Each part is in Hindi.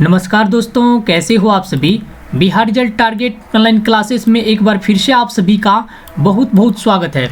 नमस्कार दोस्तों, कैसे हो आप सभी। Bihar result target online classes में एक बार फिर से आप सभी का बहुत बहुत स्वागत है।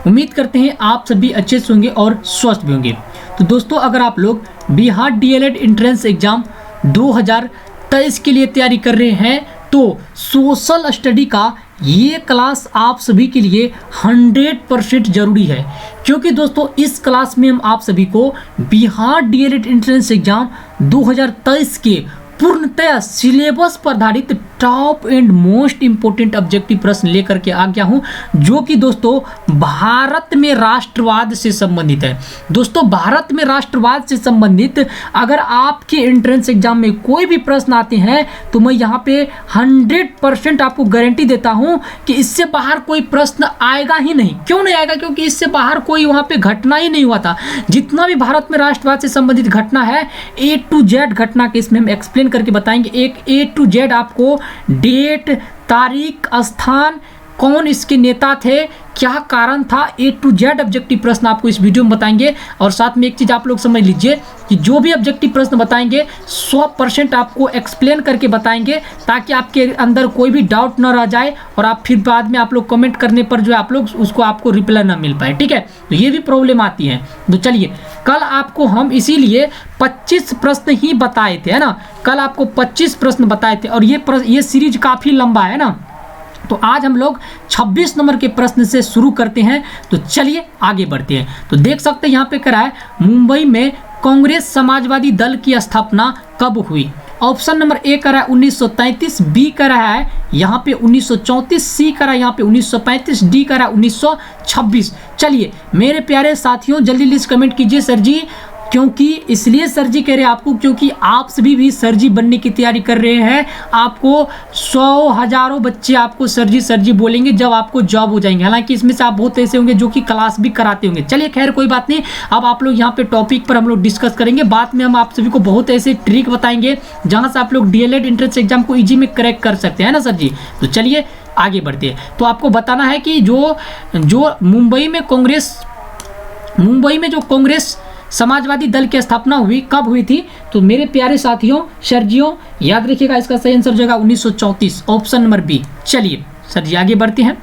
उम्मीद करते हैं आप सभी अच्छे से होंगे और स्वस्थ भी होंगे। तो दोस्तों, अगर आप लोग बिहार डीएलएड एंट्रेंस एग्जाम 2023 के लिए तैयारी कर रहे हैं तो सोशल स्टडी का ये क्लास आप सभी के लिए 100% ज़रूरी है, क्योंकि दोस्तों इस क्लास में हम आप सभी को बिहार डीएलएड एंट्रेंस एग्जाम 2023 के पूर्णतः सिलेबस पर आधारित top and most important objective प्रश्न लेकर के आ गया हूं, जो कि दोस्तों भारत में राष्ट्रवाद से संबंधित है। दोस्तों, भारत में राष्ट्रवाद से संबंधित अगर आपके एंट्रेंस एग्जाम में कोई भी प्रश्न आते हैं तो मैं यहां पे 100% आपको गारंटी देता हूं कि इससे बाहर कोई प्रश्न आएगा ही नहीं। क्यों नहीं आएगा? क्योंकि इससे बाहर कोई वहां पे घटना ही नहीं हुआ था। जितना भी भारत में राष्ट्रवाद से संबंधित घटना है, A to Z घटना के इसमें हम एक्सप्लेन करके बताएंगे। एक A to Z आपको डेट, तारीख, स्थान, कौन इसके नेता थे, क्या कारण था, A to Z ऑब्जेक्टिव प्रश्न आपको इस वीडियो में बताएंगे। और साथ में एक चीज़ आप लोग समझ लीजिए कि जो भी ऑब्जेक्टिव प्रश्न बताएंगे 100% आपको एक्सप्लेन करके बताएंगे, ताकि आपके अंदर कोई भी डाउट न रह जाए और आप फिर बाद में आप लोग कमेंट करने पर जो आप लोग उसको आपको रिप्लाई ना मिल पाए। ठीक है, तो ये भी प्रॉब्लम आती है। तो चलिए, कल आपको हम इसीलिए 25 प्रश्न ही बताए थे, है ना। कल आपको 25 प्रश्न बताए थे और ये सीरीज काफ़ी लंबा है ना। तो आज हम लोग 26 नंबर के प्रश्न से शुरू करते हैं। तो चलिए आगे बढ़ते हैं। तो देख सकते हैं यहाँ पे कह रहा है, मुंबई में कांग्रेस समाजवादी दल की स्थापना कब हुई। ऑप्शन नंबर ए कर रहा है 1933, बी कर रहा है यहाँ पे 1934, सी कर रहा है यहाँ पे 1935, डी कर रहा है 1926। चलिए मेरे प्यारे साथियों, जल्दी लिस्ट कमेंट कीजिए सर जी। क्योंकि इसलिए सर जी कह रहे हैं आपको, क्योंकि आप सभी भी सर जी बनने की तैयारी कर रहे हैं। आपको 100 हजारों बच्चे आपको सर जी बोलेंगे जब आपको जॉब हो जाएंगे। हालांकि इसमें से आप बहुत ऐसे होंगे जो कि क्लास भी कराते होंगे। चलिए खैर कोई बात नहीं, अब आप लोग यहाँ पे टॉपिक पर हम लोग डिस्कस करेंगे। बाद में हम आप सभी को बहुत ऐसे ट्रिक बताएंगे जहाँ से आप लोग डीएलएड एंट्रेंस एग्जाम को ईजी में क्रैक कर सकते हैं ना सर जी। तो चलिए आगे बढ़ते हैं। तो आपको बताना है कि जो मुंबई में जो कांग्रेस समाजवादी दल की स्थापना हुई, कब हुई थी। तो मेरे प्यारे साथियों, सर्जियों, याद रखिएगा इसका सही आंसर हो जाएगा 1934, ऑप्शन नंबर बी। चलिए सर जी आगे बढ़ते हैं।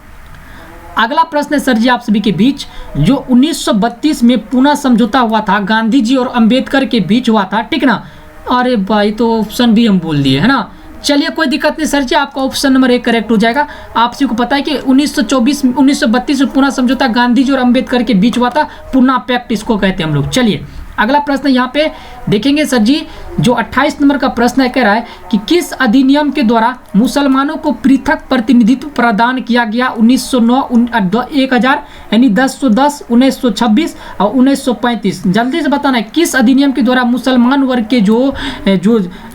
अगला प्रश्न है सर जी आप सभी के बीच, जो 1932 में पूना समझौता हुआ था, गांधी जी और अंबेडकर के बीच हुआ था, ठीक ना। अरे भाई, तो ऑप्शन भी हम बोल दिए, है ना। चलिए कोई दिक्कत नहीं सर जी, आपका ऑप्शन नंबर 1 करेक्ट हो जाएगा। आप सभी को पता है कि 1932 में पूना समझौता गांधी जी और अंबेडकर के बीच हुआ था। पूना पैक्ट इसको कहते हैं हम लोग। चलिए अगला प्रश्न यहाँ पे देखेंगे सर जी, जो 28 नंबर का प्रश्न है, कह रहा है कि किस अधिनियम के द्वारा मुसलमानों को पृथक प्रतिनिधित्व प्रदान किया गया 1909, 1000 यानी 1010, 1926 और 1935। जल्दी से बताना है किस अधिनियम के द्वारा मुसलमान वर्ग के जो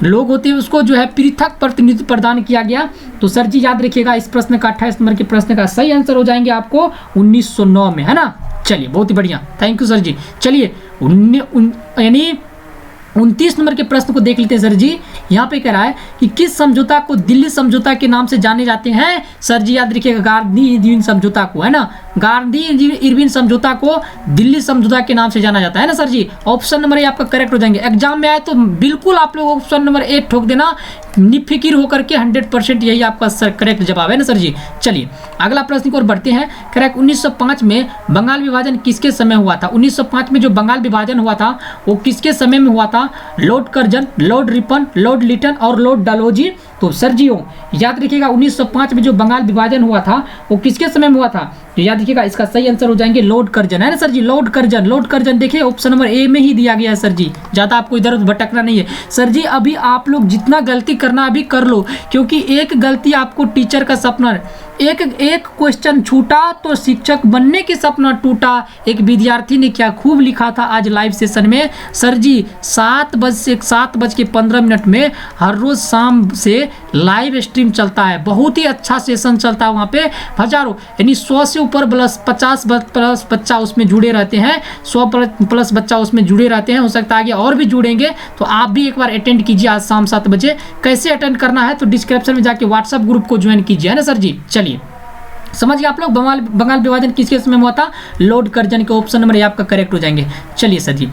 लोग होते हैं उसको जो है पृथक प्रतिनिधित्व प्रदान किया गया। तो सर जी याद रखिएगा, इस प्रश्न का 28 नंबर के प्रश्न का सही आंसर हो जाएंगे आपको 1909 में, है ना। चलिए बहुत ही बढ़िया, थैंक यू सर जी। चलिए यानी 29 नंबर के प्रश्न को देख लेते हैं सर जी। यहाँ पे कह रहा है कि किस समझौता को दिल्ली समझौता के नाम से जाने जाते हैं। सर जी याद रखिएगा, गांधी-इरविन समझौता को, है ना। गांधी-इरविन समझौता को दिल्ली समझौता के नाम से जाना जाता है ना sir ji. Option number A आपका करेक्ट हो जाएंगे। एग्जाम में आए तो बिल्कुल आप लोग ऑप्शन नंबर ए ठोक देना, निफिकिर होकर के 100% यही आपका करेक्ट जवाब है ना सर जी। चलिए अगला प्रश्न की ओर बढ़ते हैं। करेक्ट 1905 में बंगाल विभाजन किसके समय हुआ था। 1905 में जो बंगाल विभाजन हुआ था वो किसके समय में हुआ था। Lord Curzon, Lord Ripon, Lord Lytton और लॉर्ड डलहौजी। तो सर जी याद रखिएगा 1905 में जो बंगाल विभाजन हुआ था वो किसके समय में हुआ था। तो याद रखिएगा इसका सही आंसर हो जाएंगे लॉर्ड कर्जन, है ना सर जी। लॉर्ड कर्जन देखिए ऑप्शन नंबर ए में ही दिया गया है सर जी, ज़्यादा आपको इधर भटकना नहीं है सर जी। अभी आप लोग जितना गलती करना अभी कर लो, क्योंकि एक गलती आपको टीचर का सपना, एक क्वेश्चन छूटा तो शिक्षक बनने के सपना टूटा। एक विद्यार्थी ने क्या खूब लिखा था आज लाइव सेशन में, सर जी 7:15 में हर रोज शाम से लाइव स्ट्रीम चलता है। बहुत ही अच्छा सेशन चलता है वहाँ पे, हजारों यानी 100 से ऊपर प्लस 50 प्लस बच्चा उसमें जुड़े रहते हैं। 100 प्लस बच्चा उसमें जुड़े रहते हैं, हो सकता है आगे और भी जुड़ेंगे। तो आप भी एक बार अटेंड कीजिए आज शाम 7 बजे। कैसे अटेंड करना है तो डिस्क्रिप्शन में जाके व्हाट्सएप ग्रुप को ज्वाइन कीजिए, है ना सर जी। चलिए समझ गए आप लोग, बंगाल विभाजन किसके समय में हुआ था। लॉर्ड कर्जन के ऑप्शन नंबर ए आपका करेक्ट हो जाएंगे। चलिए सर जी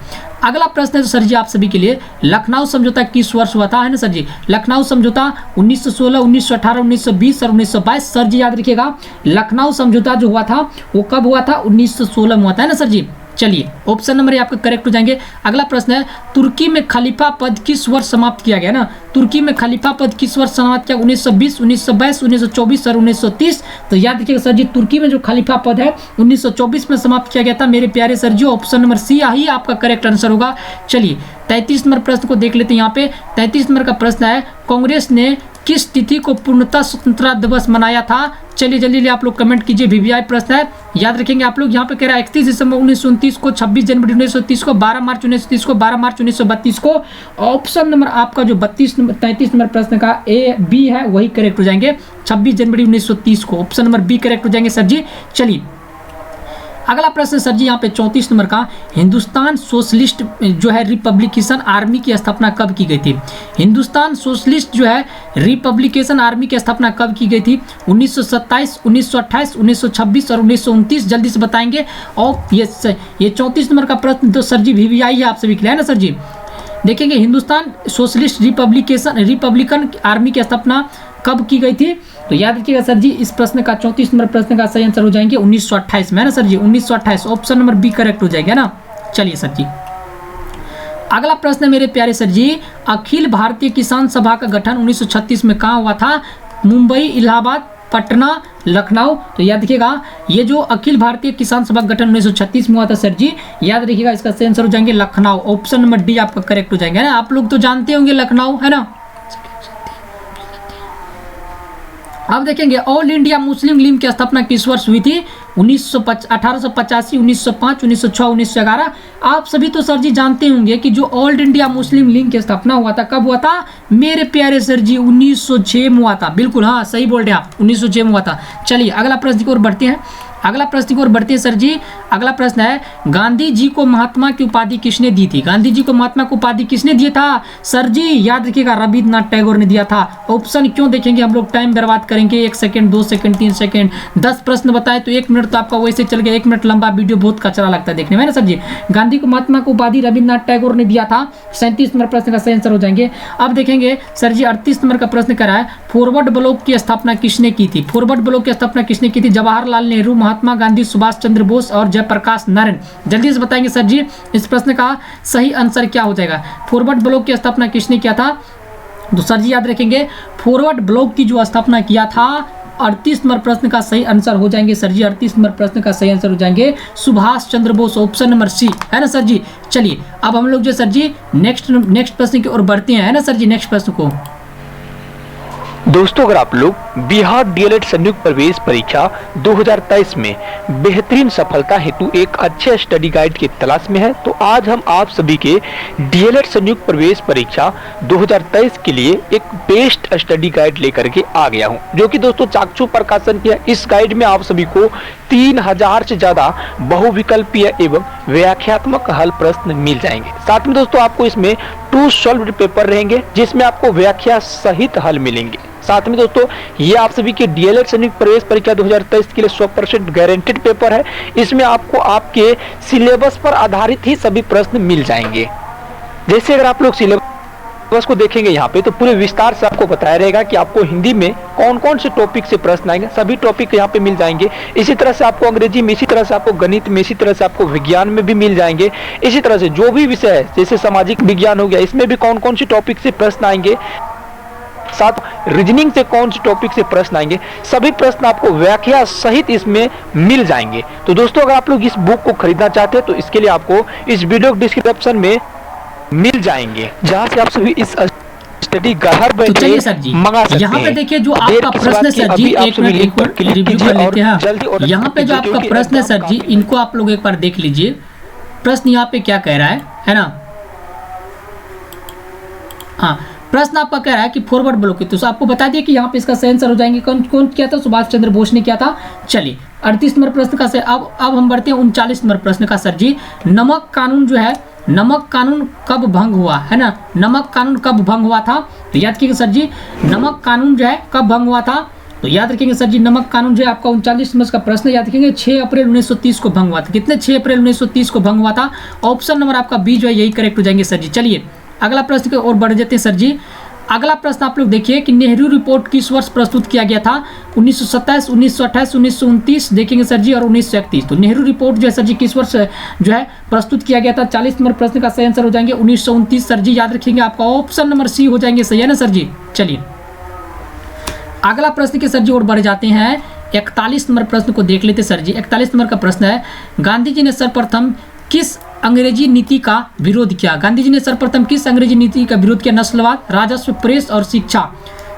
अगला प्रश्न है तो सर जी आप सभी के लिए, लखनऊ समझौता किस वर्ष हुआ था, है ना सर जी। लखनऊ समझौता 1916, 1918, 1920 और 1922। सर जी याद रखिएगा, लखनऊ समझौता जो हुआ था वो कब हुआ था, 1916 में हुआ था, है ना सर जी। चलिए ऑप्शन नंबर ये आपका करेक्ट हो जाएंगे। अगला प्रश्न है, तुर्की में खलीफा पद किस वर्ष समाप्त किया गया ना। तुर्की में खलीफा पद किस वर्ष समाप्त किया, 1920, 1922, 1924 और 1930। तो याद रखिएगा सर जी, तुर्की में जो खलीफा पद है 1924 में समाप्त किया गया था मेरे प्यारे sir ji. Option number C ही आपका करेक्ट आंसर होगा। चलिए 33 नंबर प्रश्न को देख लेते हैं। यहाँ पे 33 नंबर का प्रश्न है, कांग्रेस ने किस तिथि को पूर्णतः स्वतंत्रता दिवस मनाया था। चलिए जल्दी आप लोग कमेंट कीजिए। वीवीआई प्रश्न है, याद रखेंगे आप लोग। यहाँ पे कह रहा है 31 दिसंबर 1929 को, 26 जनवरी 1930 को, 12 मार्च 1930 को, 12 मार्च 1932 को। ऑप्शन नंबर आपका जो 33 नंबर प्रश्न का ए बी है वही करेक्ट हो जाएंगे, 26 जनवरी 1930 को। ऑप्शन नंबर बी करेक्ट हो जाएंगे सर जी। चलिए अगला प्रश्न सर जी यहाँ पे 34 नंबर का, हिंदुस्तान सोशलिस्ट जो है रिपब्लिकेशन आर्मी की स्थापना कब की गई थी। हिंदुस्तान सोशलिस्ट जो है रिपब्लिकेशन आर्मी की स्थापना कब की गई थी, 1927, 1928, 1926 और 1929। जल्दी से बताएंगे। और ये 34 नंबर का प्रश्न तो सर जी वीवीआई है आप सभी के लिए, है ना सर जी। देखेंगे हिंदुस्तान सोशलिस्ट रिपब्लिकन आर्मी की स्थापना कब की गई थी। तो याद रखिएगा सर जी, इस प्रश्न का 34 नंबर प्रश्न का सही आंसर हो जाएंगे 1928 में, है ना सर जी। 1928 ऑप्शन नंबर बी करेक्ट हो जाएगा ना। चलिए सर जी अगला प्रश्न है मेरे प्यारे सर जी, अखिल भारतीय किसान सभा का गठन 1936 में कहाँ हुआ था। मुंबई, इलाहाबाद, पटना, लखनऊ। तो याद रखिएगा ये जो अखिल भारतीय किसान सभा का गठन 1936 में हुआ था सर जी, याद रखिएगा इसका सही आंसर हो जाएंगे लखनऊ। ऑप्शन नंबर डी आपका करेक्ट हो जाएंगे ना। आप लोग तो जानते होंगे लखनऊ, है ना। अब देखेंगे ऑल इंडिया मुस्लिम लीग की स्थापना किस वर्ष हुई थी, 1885, 1905, 1906, 1911। आप सभी तो सर जी जानते होंगे कि जो ऑल इंडिया मुस्लिम लीग की स्थापना हुआ था कब हुआ था मेरे प्यारे सर जी, 1906 में हुआ था। बिल्कुल हाँ सही बोल रहे हैं आप, 1906 में हुआ था। चलिए अगला प्रश्न की ओर बढ़ते हैं। सर जी अगला प्रश्न है, गांधी जी को महात्मा की उपाधि किसने दी थी। गांधी जी को महात्मा की उपाधि किसने दिया था सर जी, याद रखिएगा रविन्द्रनाथ टैगोर ने दिया था। ऑप्शन क्यों देखेंगे हम लोग, टाइम बर्बाद करेंगे। 1 सेकंड, 2 सेकंड, 3 सेकंड, 10 प्रश्न बताए तो 1 मिनट तो आपका वैसे चल गया। 1 मिनट लंबा वीडियो बहुत कचरा लगता है देखने में ना सर जी। गांधी को महात्मा की उपाधि रविन्द्रनाथ टैगोर ने दिया था। 37 नंबर प्रश्न का सही आंसर हो जाएंगे। अब देखेंगे सर जी 38 नंबर का प्रश्न कर रहा है, फॉरवर्ड ब्लॉक की स्थापना किसने की थी। फॉरवर्ड ब्लॉक की स्थापना किसने की थी, जवाहरलाल नेहरू, महात्मा गांधी, सुभाष चंद्र बोस और जयप्रकाश नारायण। जल्दी से बताएंगे सर जी इस प्रश्न का सही आंसर क्या हो जाएगा। फॉरवर्ड ब्लॉक की स्थापना किसने किया था, तो सर जी याद रखेंगे फॉरवर्ड ब्लॉक की जो स्थापना किया था 38 नंबर प्रश्न का सही आंसर हो जाएंगे सर जी। 38 नंबर प्रश्न का सही आंसर हो जाएंगे Subhash Chandra Bose. Option number C, है ना सर जी। चलिए अब हम लोग जो सर जी नेक्स्ट प्रश्न की ओर बढ़ते हैं, है ना सर जी। नेक्स्ट प्रश्न को दोस्तों, अगर आप लोग बिहार डीएलएड संयुक्त प्रवेश परीक्षा 2023 में बेहतरीन सफलता हेतु एक अच्छे स्टडी गाइड की तलाश में है, तो आज हम आप सभी के डीएलएड संयुक्त प्रवेश परीक्षा 2023 के लिए एक बेस्ट स्टडी गाइड लेकर के आ गया हूं, जो कि दोस्तों चाक्षु प्रकाशन की है। इस गाइड में आप सभी को 3000 से ज्यादा बहुविकल्पीय एवं व्याख्यात्मक हल प्रश्न मिल जाएंगे। साथ में दोस्तों आपको इसमें 2 सॉल्व्ड पेपर रहेंगे, जिसमें आपको व्याख्या सहित हल मिलेंगे। साथ में दोस्तों ये आप सभी के डीएलएड संयुक्त प्रवेश परीक्षा 2023 के लिए 100% गारंटेड पेपर है। इसमें आपको आपके सिलेबस पर आधारित ही सभी प्रश्न मिल जाएंगे। जैसे अगर आप लोग सिलेबस को देखेंगे यहाँ पे, तो पूरे विस्तार से आपको बताया रहेगा कि आपको हिंदी में कौन कौन से टॉपिक से प्रश्न आएंगे। सभी टॉपिक यहाँ पे मिल जाएंगे। इसी तरह से आपको अंग्रेजी में, इसी तरह से आपको गणित में, इसी तरह से आपको विज्ञान में भी मिल जाएंगे। इसी तरह से जो भी विषय है, जैसे सामाजिक विज्ञान हो गया, इसमें भी कौन कौन से टॉपिक से प्रश्न आएंगे, साथ रीजनिंग से कौन से टॉपिक से प्रश्न आएंगे, सभी प्रश्न आपको व्याख्या सहित इसमें मिल जाएंगे। तो दोस्तों अगर आप लोग इस बुक को खरीदना चाहते हैं तो इसके लिए आपको इस वीडियो डिस्क्रिप्शन में मिल जाएंगे, जहां से आप सभी इस स्टडी घर बैठे मंगा सकते हैं। यहाँ पे देखिए जो आपका प्रश्न है सर जी, एक मिनट एक बार रिव्यू कर लेते हैं। यहाँ पे जो आपका प्रश्न है सर जी, इनको आप लोग एक बार देख लीजिए। प्रश्न यहाँ पे क्या कह रहा है ना। हाँ, प्रश्न आपका कह रहा है कि फॉरवर्ड ब्लॉक की, तो आपको बता दिया कि यहाँ पे इसका सही आंसर हो जाएंगे। कौन किया था, सुभाष चंद्र बोस ने किया था। चलिए 38 नंबर प्रश्न का सर, अब हम बढ़ते हैं 39 नंबर प्रश्न का सर जी। नमक कानून जो है, नमक कानून कब भंग हुआ, है ना। नमक कानून कब भंग हुआ था, तो याद कीजिए सर जी, नमक कानून जो है कब भंग हुआ था। तो याद रखेंगे सर जी, नमक कानून जो है आपका 39 नंबर का प्रश्न याद रखेंगे 6 अप्रैल 1930 को भंग हुआ था। कितने 6 अप्रैल 1930 को भंग हुआ था? ऑप्शन नंबर आपका बी जो है यही करेक्ट हो जाएंगे सर जी। चलिए अगला प्रश्न की ओर बढ़ जाते हैं सर जी। अगला प्रश्न आप लोग देखिए कि नेहरू रिपोर्ट किस वर्ष प्रस्तुत किया गया था? 1927, 1928, 1929 देखेंगे सर जी और 1931। तो नेहरू रिपोर्ट जो है सर जी किस वर्ष जो है प्रस्तुत किया गया था? 40 नंबर प्रश्न का सही आंसर हो जाएंगे 1929 सर जी। याद रखेंगे आपका ऑप्शन नंबर सी हो जाएंगे, सही है ना सर जी। चलिए अगला प्रश्न के सर जी और बढ़ जाते हैं। 41 नंबर प्रश्न को देख लेते सर जी। 41 नंबर का प्रश्न है, गांधी जी ने सर्वप्रथम किस अंग्रेजी नीति का विरोध किया? गांधी जी ने सर्वप्रथम किस अंग्रेजी नीति का विरोध किया? नस्लवाद, राजस्व, प्रेस और शिक्षा।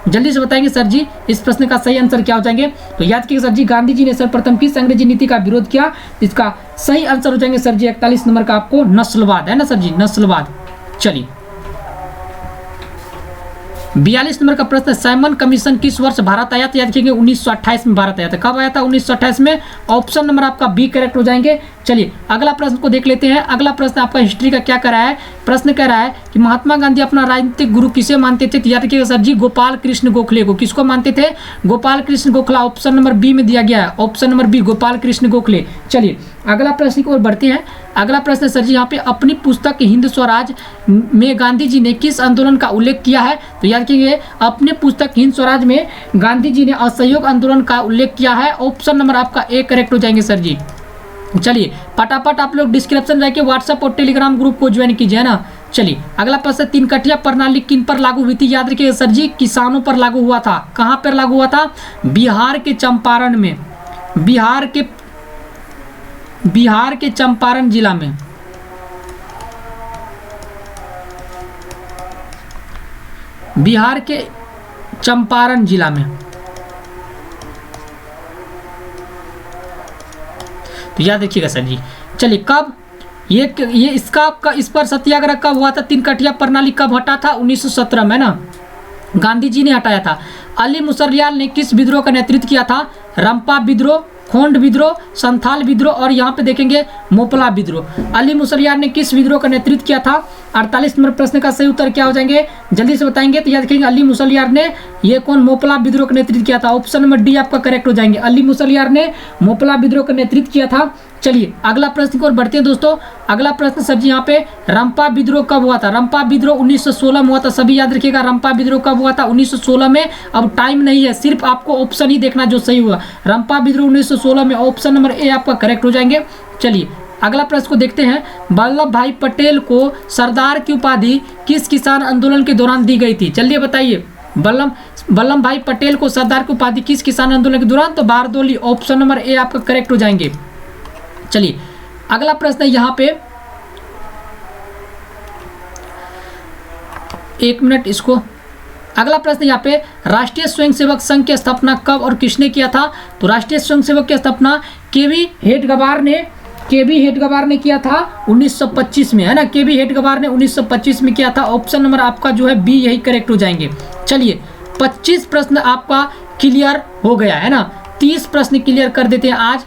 जल्दी से बताएंगे सर जी इस प्रश्न का सही आंसर क्या हो जाएंगे? तो याद कीजिए सर जी, गांधी जी ने सर्वप्रथम किस अंग्रेजी नीति का विरोध किया? इसका सही आंसर हो जाएंगे सर जी 41 नंबर का आपको नस्लवाद, है ना सर जी, नस्लवाद। चलिए 42 नंबर का प्रश्न, साइमन कमीशन किस वर्ष भारत आया था? याद रखेंगे 1928 में भारत आया था। कब आया था? 1928 में। ऑप्शन नंबर आपका बी करेक्ट हो जाएंगे। चलिए अगला प्रश्न को देख लेते हैं। अगला प्रश्न आपका हिस्ट्री का क्या कर रहा है? प्रश्न कह रहा है कि महात्मा गांधी अपना राजनीतिक गुरु किसे मानते थे? तो याद रखिएगा सर जी, गोपाल कृष्ण गोखले को। किसको मानते थे? Gopal Krishna Gokhala. Option number B में दिया गया है, option number B, Gopal Krishna Gokhale. चलिए अगला प्रश्न की ओर बढ़ते हैं। अगला प्रश्न सर जी यहाँ पे, अपनी पुस्तक हिंद स्वराज में गांधी जी ने किस आंदोलन का उल्लेख किया है? तो याद रखिए अपने पुस्तक हिंद स्वराज में गांधी जी ने असहयोग आंदोलन का उल्लेख किया है। ऑप्शन नंबर आपका ए करेक्ट हो जाएंगे सर जी। चलिए फटाफट आप लोग डिस्क्रिप्शन में जाके व्हाट्सएप और टेलीग्राम ग्रुप को ज्वाइन कीजिए ना। चलिए अगला प्रश्न, तीन कटिया प्रणाली किन पर लागू हुई थी? याद रखिए सर जी, किसानों पर लागू हुआ था। कहाँ पर लागू हुआ था? बिहार के चंपारण में, बिहार के चंपारण जिला में। बिहार के चंपारण जिला में। तो याद रखिएगा सर जी। चलिए कब ये इस पर सत्याग्रह कब हुआ था? तीन कटिया प्रणाली कब हटा था? 1917 में ना, गांधी जी ने हटाया था। अली मुसर्रियाल ने किस विद्रोह का नेतृत्व किया था? रंपा विद्रोह, खोंड विद्रोह, संथाल विद्रोह और यहाँ पे देखेंगे मोपला विद्रोह। अली मुसर्रियाल ने किस विद्रोह का नेतृत्व किया था? 48 नंबर प्रश्न का सही उत्तर क्या हो जाएंगे? जल्दी से बताएंगे। तो याद रखेंगे अली मुसल्लियार ने ये कौन मोपला विद्रोह का नेतृत्व किया था? ऑप्शन नंबर डी आपका करेक्ट हो जाएंगे। अली मुसल्लियार ने मोपला विद्रोह का नेतृत्व किया था। चलिए अगला प्रश्न की ओर बढ़ते हैं दोस्तों। अगला प्रश्न सर जी यहाँ पे, रंपा विद्रोह कब हुआ था? रंपा विद्रोह 1916 में हुआ था। सभी याद रखिएगा रंपा विद्रोह कब हुआ था? 1916 में। अब टाइम नहीं है, सिर्फ आपको ऑप्शन ही देखना जो सही हुआ। रंपा विद्रोह 1916 में, ऑप्शन नंबर ए आपका करेक्ट हो जाएंगे। चलिए अगला प्रश्न को देखते हैं। वल्लभ भाई पटेल को सरदार की उपाधि किस किसान आंदोलन के दौरान दी गई थी? चलिए बताइए, वल्लभ भाई पटेल को सरदार की उपाधि किस किसान आंदोलन के दौरान? तो बारदोली, ऑप्शन नंबर ए आपका करेक्ट हो जाएंगे। चलिए अगला प्रश्न है यहाँ पे, एक मिनट इसको। अगला प्रश्न यहाँ पे, राष्ट्रीय स्वयंसेवक संघ की स्थापना कब और किसने किया था? तो राष्ट्रीय स्वयंसेवक की स्थापना केवी हेडगेवार ने किया था 1925 में, है ना। केवी हेडगेवार ने 1925 में किया था। ऑप्शन नंबर आपका जो है बी यही करेक्ट हो जाएंगे। चलिए 25 प्रश्न आपका क्लियर हो गया है ना। 30 प्रश्न क्लियर कर देते हैं आज।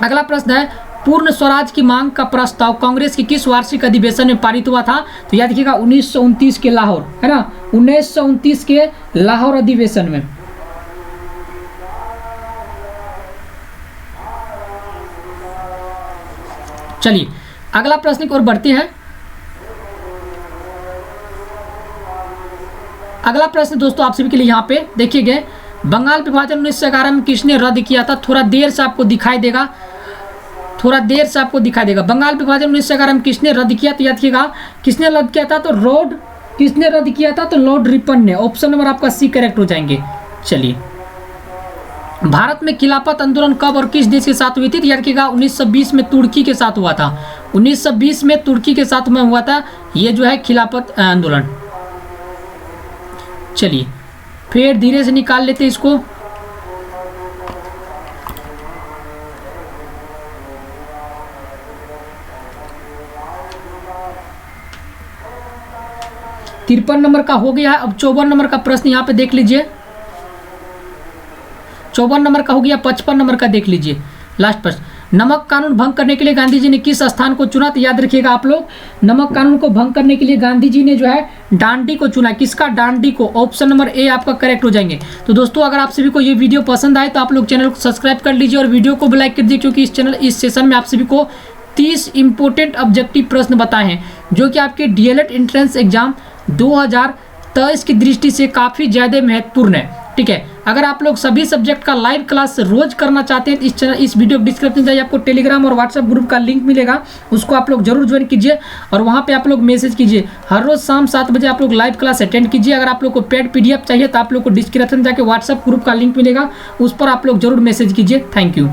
अगला प्रश्न है, पूर्ण स्वराज की मांग का प्रस्ताव कांग्रेस के किस वार्षिक अधिवेशन में पारित हुआ था? तो याद रखिएगा 1929 के लाहौर, है ना, 1929 के लाहौर अधिवेशन में। चलिए अगला प्रश्न की ओर बढ़ते हैं। अगला प्रश्न दोस्तों आप सभी के लिए यहाँ पे देखिए, बंगाल विभाजन 1911 में किसने रद्द किया था? थोड़ा देर से आपको दिखाई देगा, बंगाल विभाजन 1911 में किसने रद्द किया? तो याद रखिएगा किसने रद्द किया था? तो लॉर्ड रिपन ने। ऑप्शन नंबर आपका सी करेक्ट हो जाएंगे। चलिए भारत में खिलाफत आंदोलन कब और किस देश के साथ हुई थी? तो याद रखिएगा 1920 में तुर्की के साथ हुआ था। 1920 में तुर्की के साथ में हुआ था ये जो है खिलाफत आंदोलन। चलिए फिर धीरे से निकाल लेते हैं इसको। तिरपन नंबर का हो गया है। अब 54 नंबर का प्रश्न यहाँ पे देख लीजिए। 54 नंबर का हो गया, 55 नंबर का देख लीजिए लास्ट प्रश्न। नमक कानून भंग करने के लिए गांधी जी ने किस स्थान को चुना? तो याद रखिएगा आप लोग, नमक कानून को भंग करने के लिए गांधी जी ने जो है डांडी को चुना। किसका? डांडी को। ऑप्शन नंबर ए आपका करेक्ट हो जाएंगे। तो दोस्तों अगर आप सभी को ये वीडियो पसंद आए तो आप लोग चैनल को सब्सक्राइब कर लीजिए और वीडियो को भी लाइक कर दीजिए, क्योंकि इस सेशन में आप सभी को 30 इंपोर्टेंट ऑब्जेक्टिव प्रश्न बताए हैं जो कि आपके डीएलएड एंट्रेंस एग्जाम 2023 की दृष्टि से काफ़ी ज़्यादा महत्वपूर्ण है। ठीक है, अगर आप लोग सभी सब्जेक्ट का लाइव क्लास रोज करना चाहते हैं तो इस वीडियो डिस्क्रिप्शन में जाइए, आपको टेलीग्राम और व्हाट्सएप ग्रुप का लिंक मिलेगा, उसको आप लोग जरूर ज्वाइन कीजिए और वहाँ पे आप लोग मैसेज कीजिए। हर रोज शाम 7 बजे आप लोग लाइव क्लास अटेंड कीजिए। अगर आप लोग को पेड पीडीएफ चाहिए तो आप लोग को डिस्क्रिप्शन में जाकर व्हाट्सएप ग्रुप का लिंक मिलेगा, उस पर आप लोग जरूर मैसेज कीजिए। Thank you.